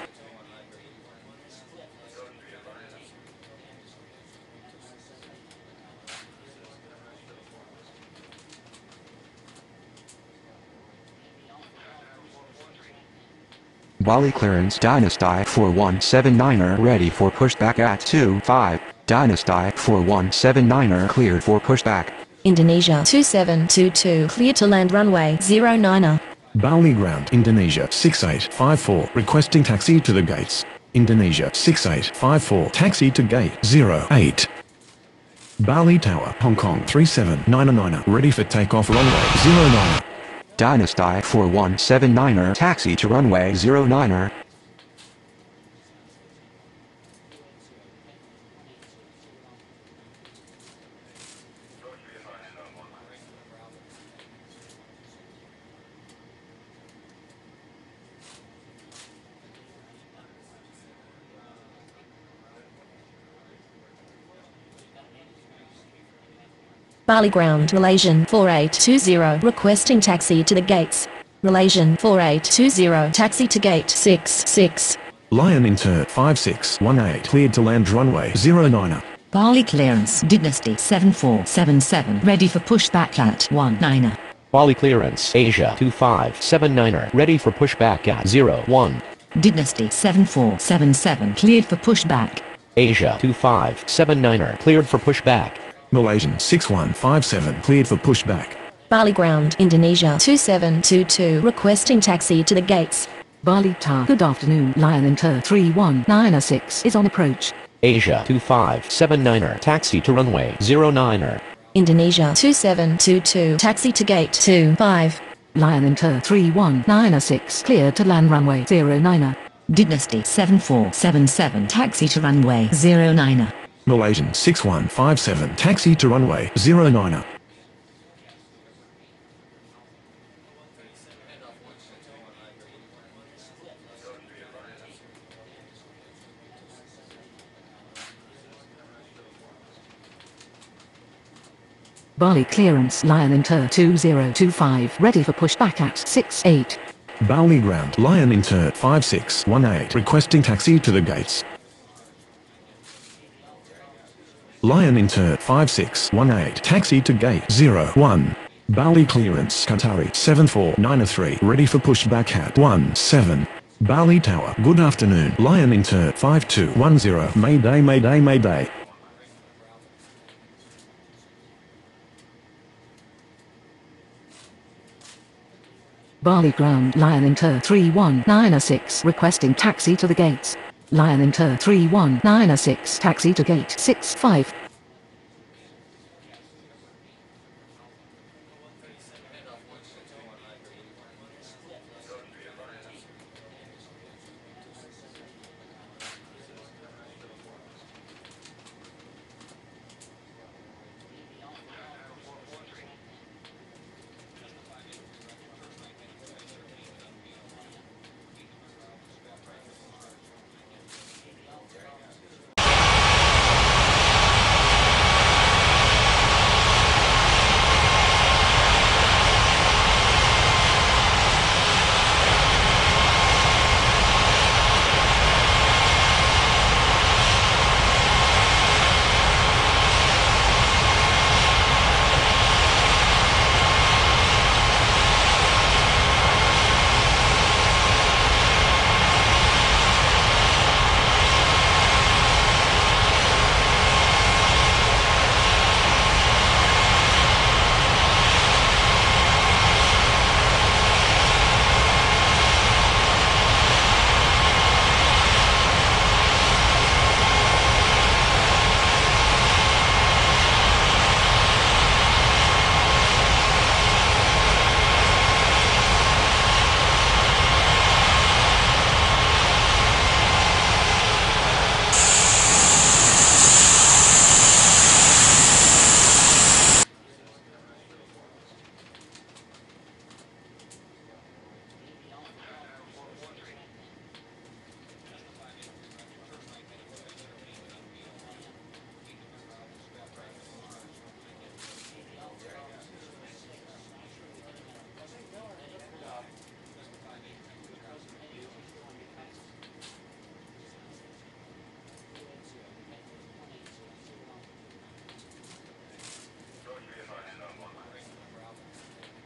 S3: Bali clearance Dynasty 4179er ready for pushback at 25. Dynasty 4179er cleared for pushback.
S9: Indonesia 2722 clear to land runway 09er.
S7: Bali ground, Indonesia 6854 requesting taxi to the gates. Indonesia 6854 taxi to gate 08. Bali Tower, Hong Kong 3799 ready for takeoff runway 09er.
S3: Dynasty 4179er taxi to runway 09er.
S9: Bali ground, Malaysian 4820 requesting taxi to the gates. Malaysian 4820 taxi to gate 66.
S7: Lion Inter 5618 cleared to land runway 09er.
S5: Bali clearance, Dynasty 7477 ready for pushback at 19er.
S6: Bali clearance, Asia 2579er ready for pushback at 01.
S5: Dynasty 7477 cleared for pushback.
S6: Asia 2579er cleared for pushback.
S7: Malaysian 6157 cleared for pushback.
S9: Bali ground, Indonesia 2722 requesting taxi to the gates.
S8: Bali Tower, good afternoon. Lion Inter 31906 is on approach.
S6: Asia 2579er taxi to runway 09er.
S9: Indonesia 2722 taxi to gate 25.
S8: Lion Inter 31906 clear to land runway 09er.
S5: Dynasty 7477 taxi to runway 09er.
S7: Malaysian 6157 taxi to runway 09er.
S8: Bali clearance Lion Inter 2025 ready for pushback at 68.
S7: Bali ground Lion Inter 5618 requesting taxi to the gates. Lion Inter 5618 taxi to gate 01. Bali clearance Qatari 7493 ready for pushback at 17. Bali Tower good afternoon Lion Inter 5210 Mayday Mayday Mayday.
S8: Bali ground Lion Inter 3196 requesting taxi to the gates. Lion Inter 3196 taxi to gate 65.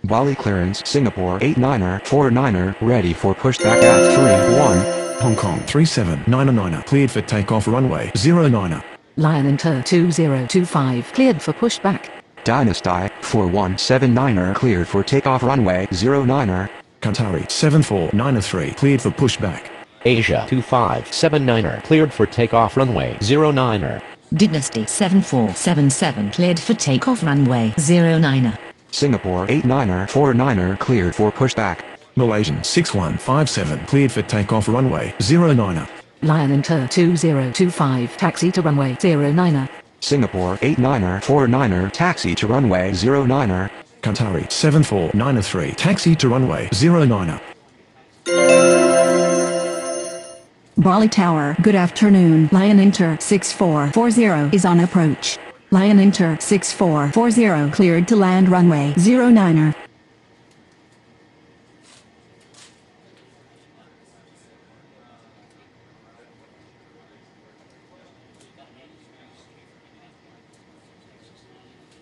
S3: Bali clearance Singapore 89er 49er ready for pushback at 31.
S7: Hong Kong 3799 cleared for takeoff runway 09er.
S8: Lion Inter 2025 cleared for pushback.
S3: Dynasty 4179er cleared for takeoff runway 09er.
S7: Qatari 7493 cleared for pushback.
S6: Asia 2579er cleared for takeoff runway 09er.
S5: Dynasty 7477 cleared for takeoff runway 09er.
S3: Singapore 89er 49er cleared for pushback.
S7: Malaysian 6157 cleared for takeoff runway 09er.
S8: Lion Inter 2025 taxi to runway 09er.
S3: Singapore 89er 49er taxi to runway 09er.
S7: Qatari 7493 taxi to runway 09er.
S4: Bali Tower good afternoon Lion Inter 6440 is on approach. Lion Inter 6440 cleared to land runway 09er.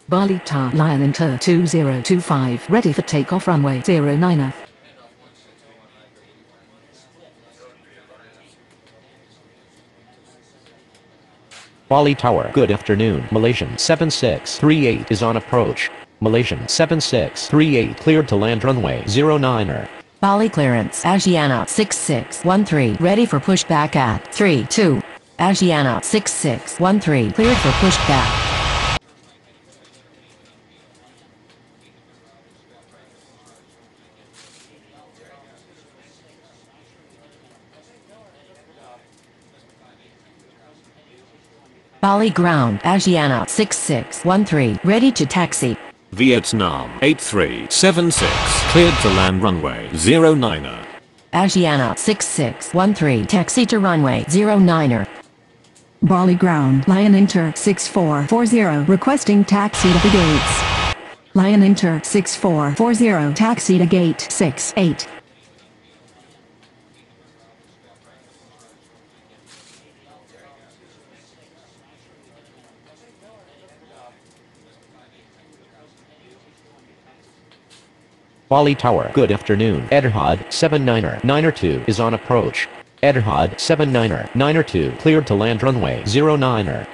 S8: Bali Tower Lion Inter 2025 ready for takeoff runway 09er.
S6: Bali Tower good afternoon Malaysian 7638 is on approach. Malaysian 7638 cleared to land runway 09er.
S10: Bali clearance Asiana 6613 ready for pushback at 32. Asiana 6613 cleared for pushback. Bali ground, Asiana 6613, ready to taxi.
S1: Vietnam 8376, cleared to land runway 09er.
S10: Asiana 6613, taxi to runway 09er.
S4: Bali ground, Lion Inter 6440, requesting taxi to the gates. Lion Inter 6440, taxi to gate 68.
S6: Bali Tower, good afternoon. Etihad 79er 2 is on approach. Etihad 79er 2 cleared to land runway 09er.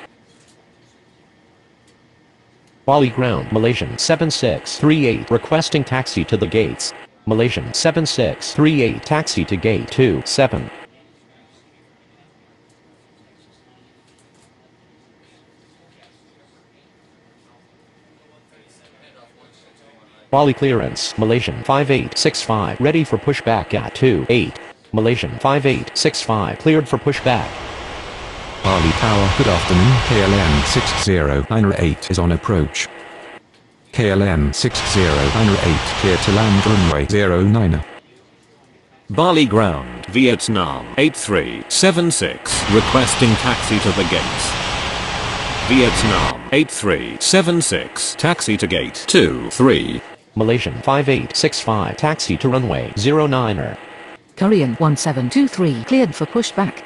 S6: Bali ground, Malaysian 7638 requesting taxi to the gates. Malaysian 7638 taxi to gate 27. Bali clearance, Malaysian 5865 ready for pushback at 28. Malaysian 5865 cleared for pushback.
S2: Bali Tower, good afternoon. KLM 60908 is on approach. KLM 60908 clear to land runway 09er.
S1: Bali ground, Vietnam 8376, requesting taxi to the gates. Vietnam 8376, taxi to gate 23.
S6: Malaysian 5865 taxi to runway 09er.
S8: Korean 1723, cleared for pushback.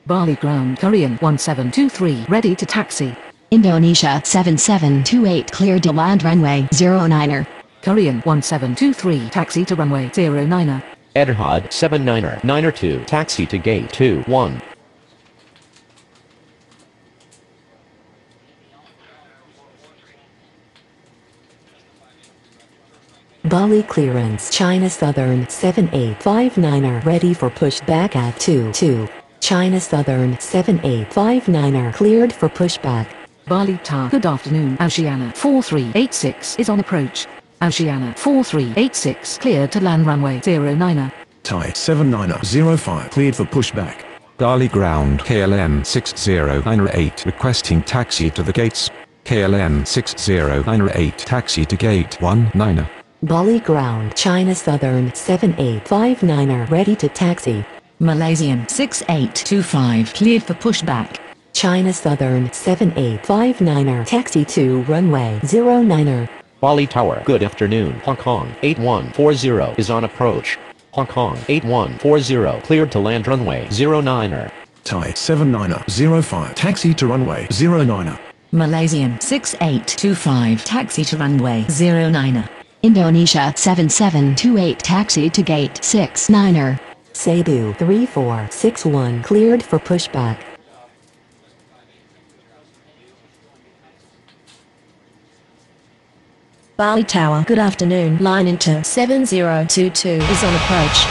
S8: Bali ground, Korean 1723, ready to taxi.
S9: Indonesia 7728, cleared to land runway 09er.
S8: Korean 1723, taxi to runway 09er.
S6: Etihad 79er 2 taxi to gate 21.
S11: Bali clearance, China Southern 7859er ready for pushback at 22. China Southern 7859er cleared for pushback.
S8: Bali Tower, good afternoon. Oceana 4386 is on approach. Oceana 4386 cleared to land runway 09er.
S7: Thai 7905 cleared for pushback.
S2: Bali ground, KLM 60908 requesting taxi to the gates. KLM 60908 taxi to gate 19er.
S11: Bali ground, China Southern 7859er ready to taxi.
S5: Malaysian 6825, cleared for pushback.
S11: China Southern 7859er taxi to runway 09er.
S6: Bali Tower, good afternoon. Hong Kong 8140 is on approach. Hong Kong 8140 cleared to land runway 09er.
S7: Thai 7905 taxi to runway 09er.
S5: Malaysian 6825, taxi to runway 09er.
S9: Indonesia 7728, taxi to gate 69er.
S11: Cebu 3461 cleared for pushback.
S9: Bali Tower, good afternoon. Line Inter 7022 is on approach.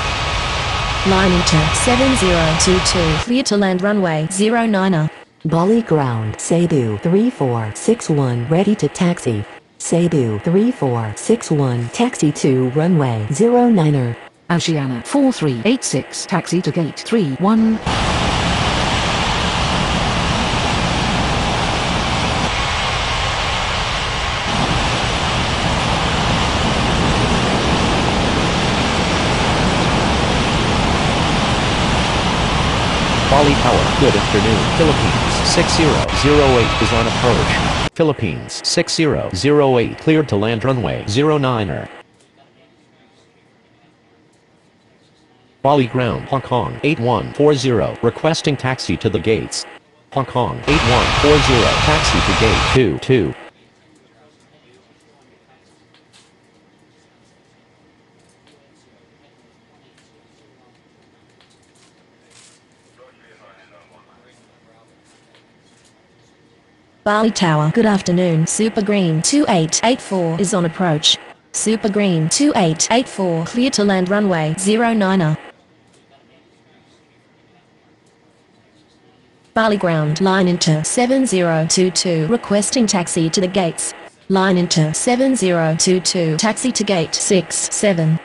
S9: Line Inter 7022, clear to land runway 09er.
S11: Bali ground, Cebu 3461 ready to taxi. Cebu 3461 taxi to runway 09er.
S8: Oceana 4386, taxi to gate 31.
S6: Bali Tower, good afternoon. Philippines 6008 is on approach. Philippines 6008 cleared to land runway 09er. Bali ground, Hong Kong 8140 requesting taxi to the gates. Hong Kong 8140 taxi to gate 22.
S9: Bali Tower, good afternoon. Super Green 2884 is on approach. Super Green 2884 clear to land runway 09er. Bali ground line into 7022 requesting taxi to the gates. Line into 7022 taxi to gate 67.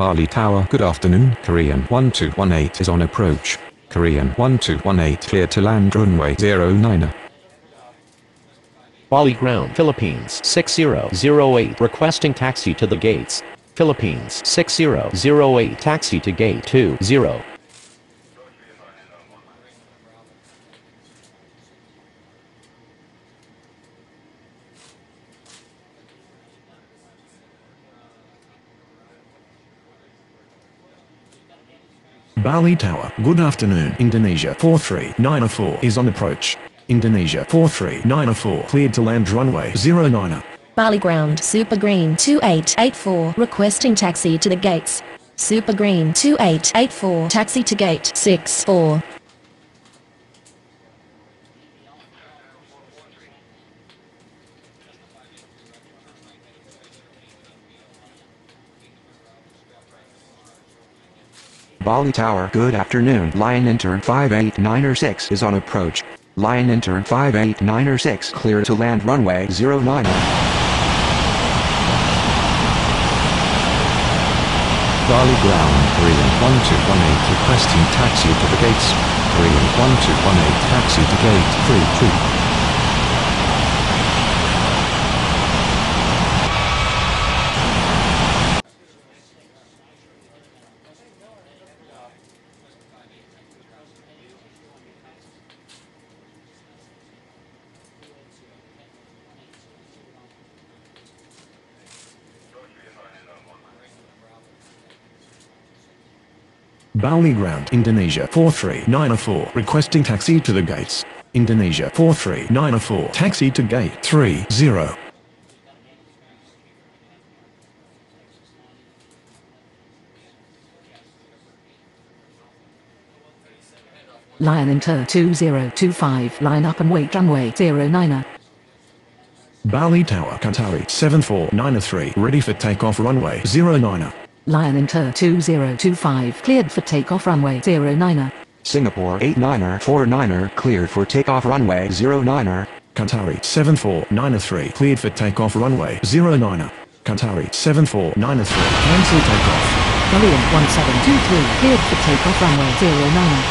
S2: Bali Tower, good afternoon. Korean 1218 is on approach. Korean 1218 clear to land runway 09er.
S6: Bali ground Philippines 6008 requesting taxi to the gates. Philippines 6008 taxi to gate 20.
S7: Bali Tower, good afternoon. Indonesia 4394 is on approach. Indonesia 4394 cleared to land runway 09er.
S9: Bali ground Super Green 2884 requesting taxi to the gates. Super Green 2884 taxi to gate 64.
S3: Bali Tower, good afternoon. Lion intern 58906 is on approach. Lion intern 58906 clear to land runway 09er.
S2: Bali ground, Korean 1218 requesting taxi to the gates. Korean 1218 taxi to gate 33.
S7: Bali ground, Indonesia 4394 requesting taxi to the gates. Indonesia 4394 taxi to gate 30.
S8: Lion Inter 2025 line up and wait runway 09er.
S7: Bali Tower, Qatari 7493 ready for takeoff runway 09er.
S8: Lion Inter 2025 cleared for takeoff runway 09er.
S3: Singapore 8949er cleared for takeoff runway 09er.
S7: Qatari 7493 cleared for takeoff runway 09er. Qatari 7493 cancel takeoff.
S8: Korean 1723 cleared for takeoff runway 09er.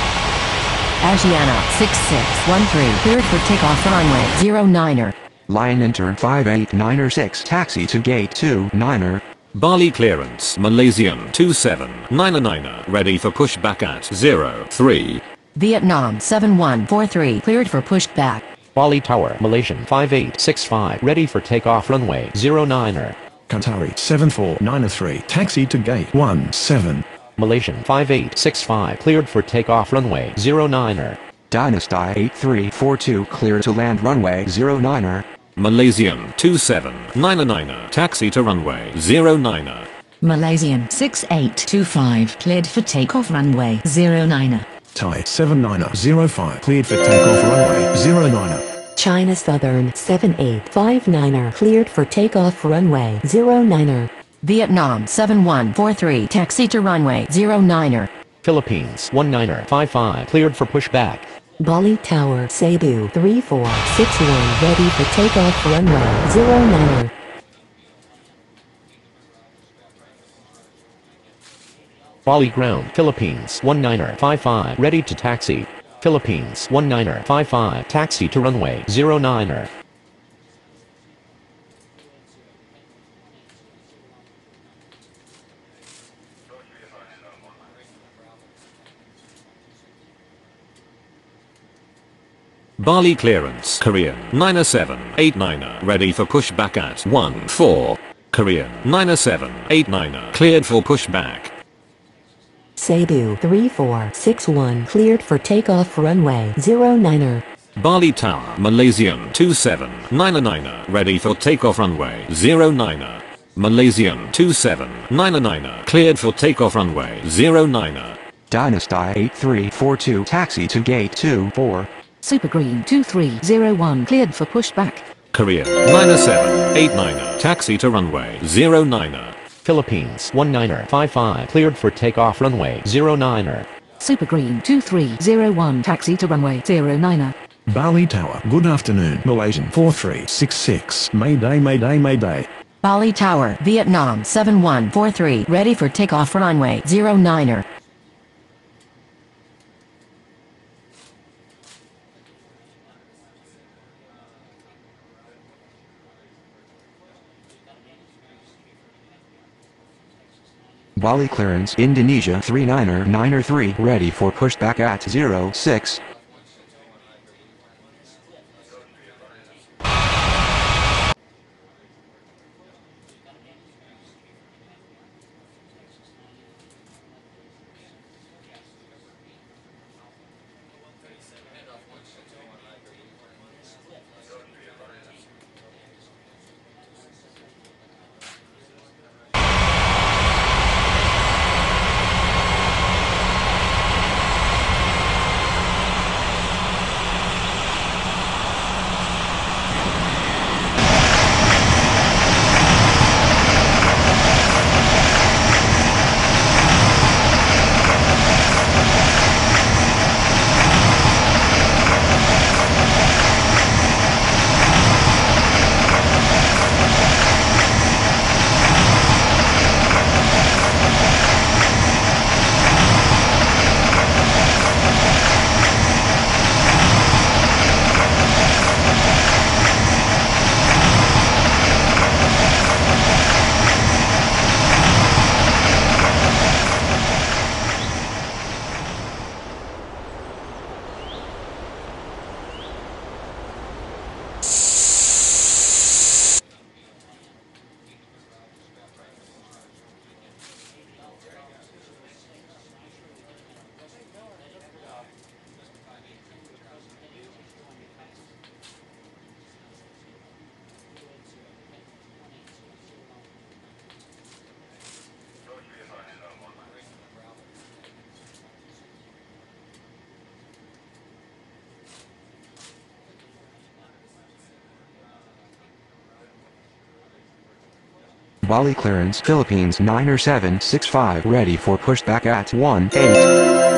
S10: Asiana 6613 cleared for takeoff runway 09er.
S3: Lion intern 58906 taxi to gate 29er.
S1: Bali clearance Malaysian 2799 ready for pushback at 03.
S10: Vietnam 7143 cleared for pushback.
S6: Bali Tower Malaysian 5865 ready for takeoff runway 09er.
S7: Qatari 7493 taxi to gate 17.
S6: Malaysian 5865 cleared for takeoff runway 09er.
S3: Dynasty 8342 clear to land runway 09er.
S1: Malaysian 2799 taxi to runway 09er.
S5: Malaysian 6825 cleared for takeoff runway 09er.
S7: Thai 7905 cleared for takeoff runway 09er.
S11: China Southern 7859er cleared for takeoff runway 09er.
S10: Vietnam 7143 taxi to runway 09er.
S6: Philippines 1955 cleared for pushback.
S11: Bali Tower Cebu 3461 ready for takeoff runway 09er.
S6: Bali ground Philippines 1955 ready to taxi. Philippines 1955 taxi to runway 09er.
S1: Bali clearance Korean 9789 ready for pushback at 14. Korean 9789 cleared for pushback.
S11: Cebu 3461 cleared for takeoff runway 09er.
S1: Bali Tower Malaysian 2799 ready for takeoff runway 09er. Malaysian 2799 cleared for takeoff runway 09er.
S3: Dynasty 8342 taxi to gate 24.
S8: Super Green 2301 cleared for pushback.
S1: Korea 9789er taxi to runway 09er.
S6: Philippines 1955 cleared for takeoff runway 09er.
S8: Super Green 2301 taxi to runway 09er.
S7: Bali Tower, good afternoon. Malaysian 4366, Mayday, Mayday, Mayday.
S10: Bali Tower, Vietnam 7143 ready for takeoff runway 09er.
S3: Bali clearance Indonesia 399er 3 ready for pushback at 06. Bali clearance Philippines 9765 ready for pushback at 18.